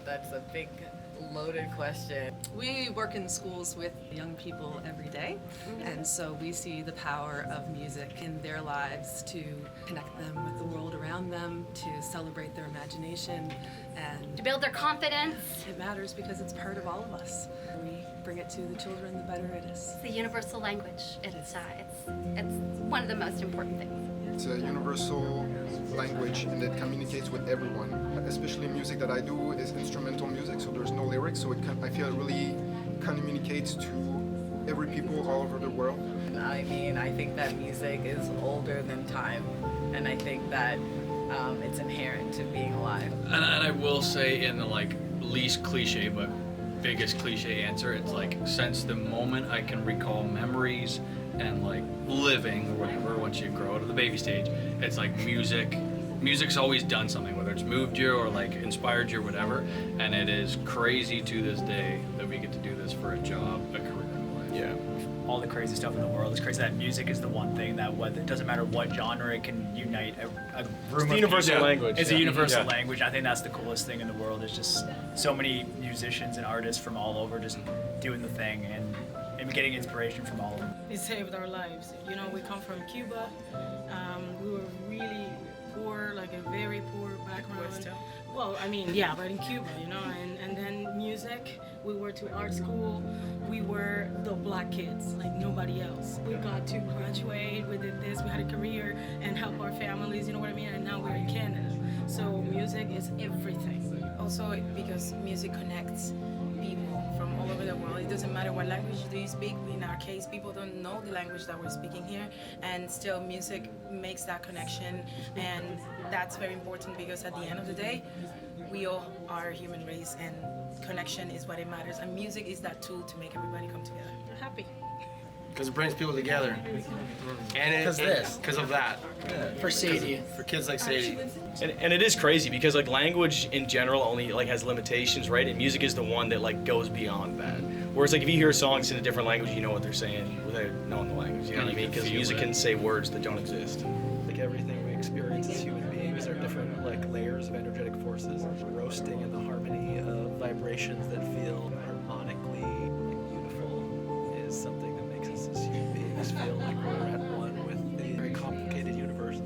That's a big, loaded question. We work in schools with young people every day, and so we see the power of music in their lives to connect them with the world around them, to celebrate their imagination, and to build their confidence. It matters because it's part of all of us. We bring it to the children, the better it is. It's the universal language. It's one of the most important things. It's a universal language and it communicates with everyone. Especially music that I do is instrumental music, so there's no lyrics, so I feel it really communicates to every people all over the world. I mean, I think that music is older than time, and I think that it's inherent to being alive. And I will say, in the least cliche but biggest cliche answer, it's since the moment I can recall memories and living or whatever, once you grow to the baby stage, it's music's always done something, whether it's moved you or inspired you or whatever, and it is crazy to this day that we get to do this for a job, a career in life. Yeah. All the crazy stuff in the world. It's crazy that music is the one thing that it doesn't matter what genre, it can unite a room It's the universal language. It's a universal language. I think that's the coolest thing in the world. It's just so many musicians and artists from all over just doing the thing and getting inspiration from all of them. It saved our lives. You know, we come from Cuba. We were really poor, a very poor background. Well, I mean, yeah, but in Cuba, and then music, we were to art school, we were the black kids, like nobody else. We got to graduate, we did this, we had a career and help our families, you know what I mean? And now we're in Canada. So music is everything. Also because music connects people from all over the world. It doesn't matter what language do you speak. In our case, people don't know the language that we're speaking here, and still music makes that connection, and that's very important because at the end of the day, we all are a human race, and connection is what it matters, and music is that tool to make everybody come together. Happy. Because it brings people together. And because of that. Yeah, for Sadie. For kids like Sadie. And it is crazy because language in general only has limitations, right? And music is the one that goes beyond that. Whereas if you hear songs in a different language, you know what they're saying without knowing the language. You know what I mean? Because music can say words that don't exist. Everything we experience as human beings are different layers of energetic forces roasting in the harmony of vibrations that feel harmonically beautiful is something that makes us as human beings feel like we're at one with the very complicated universe.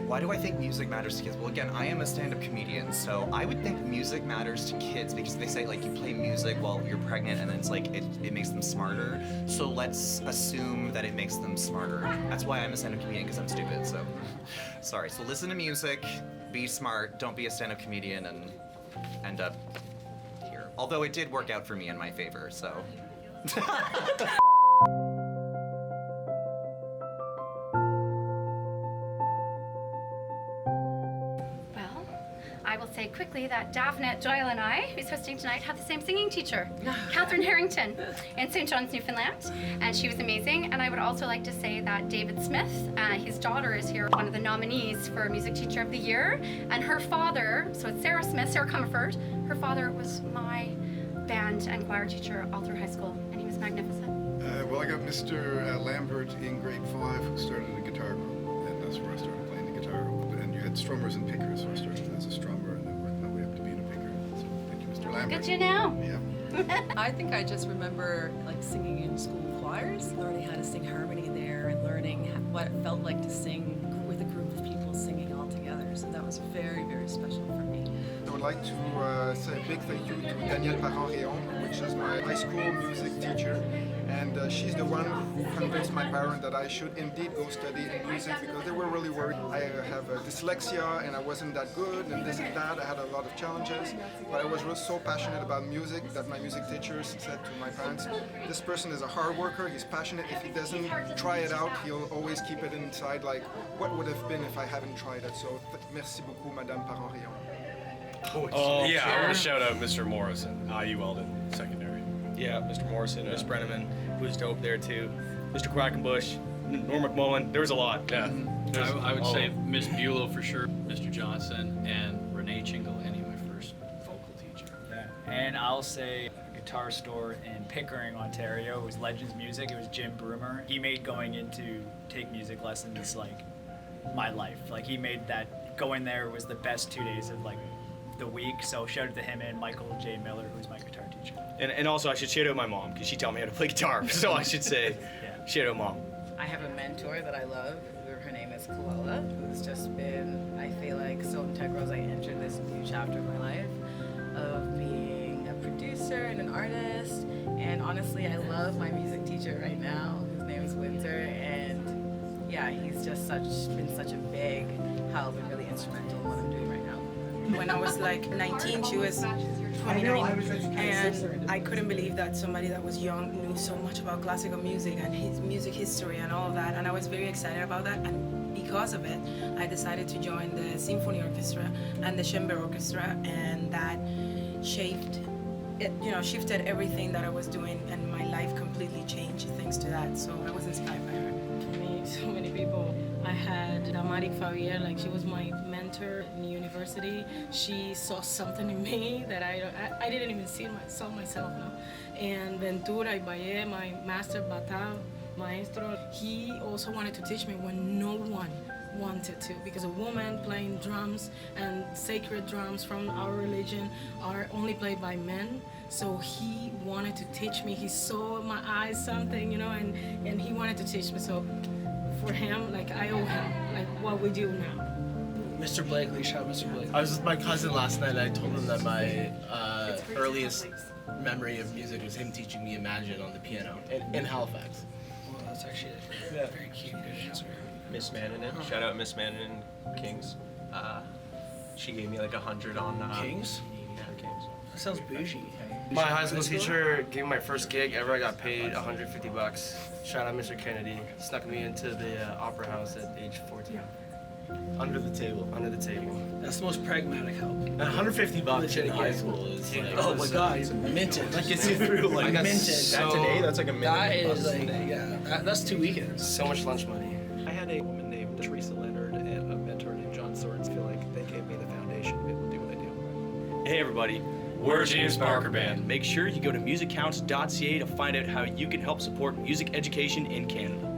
Why do I think music matters to kids? Well, again, I am a stand-up comedian, so I would think music matters to kids because they say you play music while you're pregnant and then it's it makes them smarter. So let's assume that it makes them smarter. That's why I'm a stand-up comedian, because I'm stupid, so sorry. So listen to music, be smart, don't be a stand-up comedian and end up here. Although it did work out for me in my favor, so. I will say quickly that Daphne Doyle and I, who's hosting tonight, have the same singing teacher, Catherine Harrington, in St. John's, Newfoundland, and she was amazing. And I would also like to say that David Smith, his daughter is here, one of the nominees for Music Teacher of the Year, and her father, so it's Sarah Smith, Sarah Comerford, her father was my band and choir teacher all through high school, and he was magnificent. Well, I got Mr. Lambert in grade 5 who started a guitar group, and that's where I started playing the guitar. And you had strummers and pickers, so I started as a strummer and then worked my way up to being a picker. So thank you, Mr. Lambert. Look at you now. Yeah. I think I just remember singing in school choirs, learning how to sing harmony there and learning what it felt like to sing with a group of people singing all together. So that was very, very special for me. I would like to say a big thank you to Danielle Parent-Réon, which is my high school music teacher. And she's the one who convinced my parents that I should indeed go study in music because they were really worried. I have dyslexia and I wasn't that good and this and that. I had a lot of challenges, but I was really so passionate about music that my music teachers said to my parents, this person is a hard worker, he's passionate. If he doesn't try it out, he'll always keep it inside, like what would have been if I hadn't tried it. So merci beaucoup, Madame Parent-Réon. Yeah, I want to shout out Mr. Morrison, IU Weldon, secondary. Yeah, Mr. Morrison, Miss Brenneman, who's dope there too. Mr. Quackenbush, Norm McMullen, there was a lot. Yeah. I would say Miss Bulow for sure, Mr. Johnson, and Renee Chingalini, my first vocal teacher. Yeah. And I'll say a guitar store in Pickering, Ontario. It was Legends Music. It was Jim Broomer. He made going in to take music lessons my life. He made that going there was the best 2 days of the week. So shout out to him and Michael J. Miller, who's my guitar teacher. And also I should shout out my mom because she taught me how to play guitar. So I should say shout out mom. I have a mentor that I love. Her name is Kalola, who's just been, I feel like, so integral as I enter this new chapter of my life of being a producer and an artist. And honestly, I love my music teacher right now. His name is Winter, and yeah, he's just been such a big help and really instrumental in what I'm doing right now. When I was like 19, she was 29, and I couldn't believe that somebody that was young knew so much about classical music and his music history and all of that, and I was very excited about that, and because of it, I decided to join the symphony orchestra and the chamber orchestra, and that shifted everything that I was doing, and my life completely changed thanks to that, so I was inspired by her. So many people. I had Damarik Favier, like she was my mentor in university. She saw something in me that I didn't even saw myself now. And Ventura Ibaye, my master bata maestro, he also wanted to teach me when no one wanted to, because a woman playing drums and sacred drums from our religion are only played by men. So he wanted to teach me. He saw in my eyes something, and he wanted to teach me. So for him, like I owe him, like what we do now. Mr. Blakely, shout out Mr. Blakely. I was with my cousin last night and I told him that my earliest memory of music was him teaching me Imagine on the piano in Halifax. Well, that's actually a very cute, good answer. Miss Mannanen, shout out Miss Mannanen Kings. She gave me like 100 on Kings? Yeah, Kings. That sounds bougie. My high school teacher gave me my first gig ever. I got paid $150. Shout out Mr. Kennedy. Snuck me into the opera house at age 14. Under the table. Under the table. That's the most pragmatic help. And $150 in high school is like, oh my god, it's minted. That gets you through like minted. That's an A, that's like a minute. That is like, yeah, that's 2 weekends. So much lunch money. I had a woman named Teresa Leonard and a mentor named John Swords. I feel like they gave me the foundation to be able to do what I do. Hey everybody, we're James Barker Band. Make sure you go to MusiCounts.ca to find out how you can help support music education in Canada.